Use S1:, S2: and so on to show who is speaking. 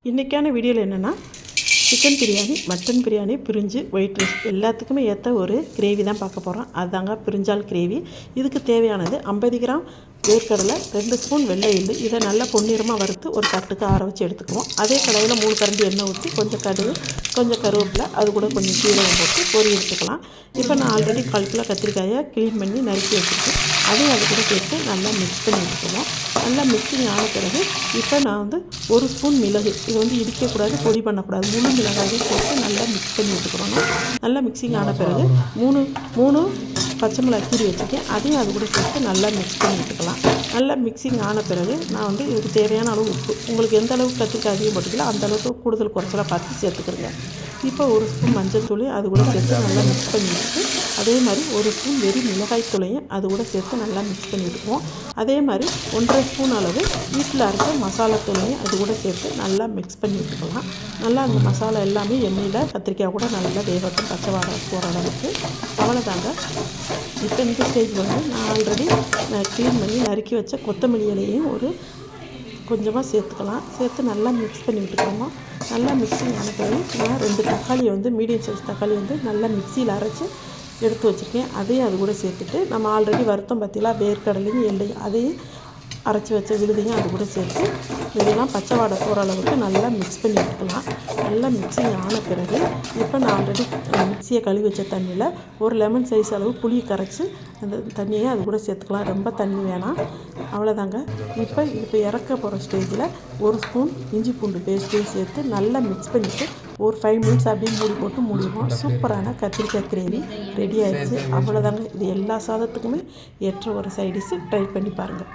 S1: இன்றைக்கான வீடியோவில் என்னென்னா சிக்கன் பிரியாணி, மட்டன் பிரியாணி, பிரிஞ்சு, ஒயிட் ரைஸ் எல்லாத்துக்குமே ஏற்ற ஒரு கிரேவி தான் பார்க்க போகிறோம். அதுதாங்க பிரிஞ்சால் கிரேவி. இதுக்கு தேவையானது 50 கிராம் வேர்க்கடலை, 2 ஸ்பூன் வெள்ளை எள்ளு. இதை நல்லா பொன்னிறமாக வறுத்து ஒரு தட்டுக்கு ஆற வச்சு எடுத்துக்குவோம். அதே கடாயில் 3 கரண்டி எண்ணெய் ஊற்றி கொஞ்சம் கடுகு, கொஞ்சம் கருவேப்பிலை, அது கூட கொஞ்சம் சீரகம் போட்டு பொரி எடுத்துக்கலாம். இப்போ நான் ஆல்ரெடி 1/4 கிலோ கத்திரிக்காயை க்ளீன் பண்ணி நறுக்கி வச்சுருக்கேன். அதையும் அது கூட சேர்த்து நல்லா மிக்ஸ் பண்ணி எடுத்துக்குவோம். நல்லா மிக்சிங் ஆன பிறகு இப்போ நான் 1 ஸ்பூன் மிளகு, இது இடிக்கக்கூடாது, பொடி பண்ணக்கூடாது, முழு மிளகாயும் சேர்த்து நல்லா மிக்ஸ் பண்ணி எடுத்துக்கிறோம். நல்லா மிக்சிங் ஆன பிறகு 3 பச்சை மிளகாய் கீரி வச்சுருக்கேன். அதையும் அது கூட சேர்த்து நல்லா மிக்ஸ் பண்ணி எடுத்துக்கலாம். நல்லா மிக்சிங் ஆன பிறகு நான் இதுக்கு தேவையான அளவு உப்பு, உங்களுக்கு எந்த அளவுக்கு கத்திரிக்காய் அதிகம் போட்டுக்கலாம் அந்த அளவுக்கு கூடுதல் குறைச்சலாக பார்த்து சேர்த்துக்கிறேங்க. இப்போ 1 ஸ்பூன் மஞ்சள் தூள் அது கூட சேர்த்து நல்லா மிக்ஸ் பண்ணி எடுத்து, அதே மாதிரி 1 ஸ்பூன் வெறும் மிளகாய் தூளையும் அது கூட சேர்த்து நல்லா மிக்ஸ் பண்ணி எடுக்குவோம். அதே மாதிரி 1/2 ஸ்பூன் அளவு வீட்டில் அரைச்ச மசாலா தூளையும் அது கூட சேர்த்து நல்லா மிக்ஸ் பண்ணி எடுத்துக்கலாம். நல்லா அந்த மசாலா எல்லாமே எண்ணெயில் கத்திரிக்காய் கூட நல்லா வேகட்டும், பச்சை வாடை போகிற அளவுக்கு. அவ்வளோதாங்க. இப்போ இந்த ஸ்டேஜ் நான் ஆல்ரெடி க்ளீன் பண்ணி நறுக்கி வச்ச கொத்தமல்லி இலையையும் கொஞ்சமாக சேர்த்துக்கலாம். சேர்த்து நல்லா மிக்ஸ் பண்ணி விட்டுக்கோங்க. நல்லா மிக்சிங் ஆன பிறகு நான் 2 தக்காளி மீடியம் சைஸ் தக்காளி நல்லா மிக்சியில் அரைச்சி எடுத்து வச்சுருக்கேன். அதையும் அது கூட சேர்த்துட்டு நம்ம ஆல்ரெடி வருத்தம் பார்த்தீங்களா வேர்க்கடலையும் எள்ளையும் அதையும் அரைச்சி வச்ச விழுதையும் அது கூட சேர்த்து இதெல்லாம் பச்சை வாடை போகிற அளவுக்கு நல்லா மிக்ஸ் பண்ணி எடுத்துக்கலாம். நல்லா மிக்சிங் ஆன பிறகு இப்போ நான் ஆல்ரெடி மிக்சியை கழுவி வச்ச தண்ணியில் 1 லெமன் சைஸ் அளவு புளியை கரைச்சி அந்த தண்ணியை அது கூட சேர்த்துக்கலாம். ரொம்ப தண்ணி வேணாம். அவ்வளோதாங்க. இப்போ இறக்க போகிற ஸ்டேஜில் 1 ஸ்பூன் இஞ்சி பூண்டு பேஸ்ட்டையும் சேர்த்து நல்லா மிக்ஸ் பண்ணிவிட்டு ஒரு 5 மினிட்ஸ் அப்படியே மூடி போட்டு மூடிடுவோம். சூப்பரான கத்திரிக்காய் கிரேவி ரெடி ஆகிடுச்சு. அவ்வளோதாங்க. இது எல்லா சாதத்துக்குமே ஏற்ற ஒரு சைடிஷ். ட்ரை பண்ணி பாருங்கள்.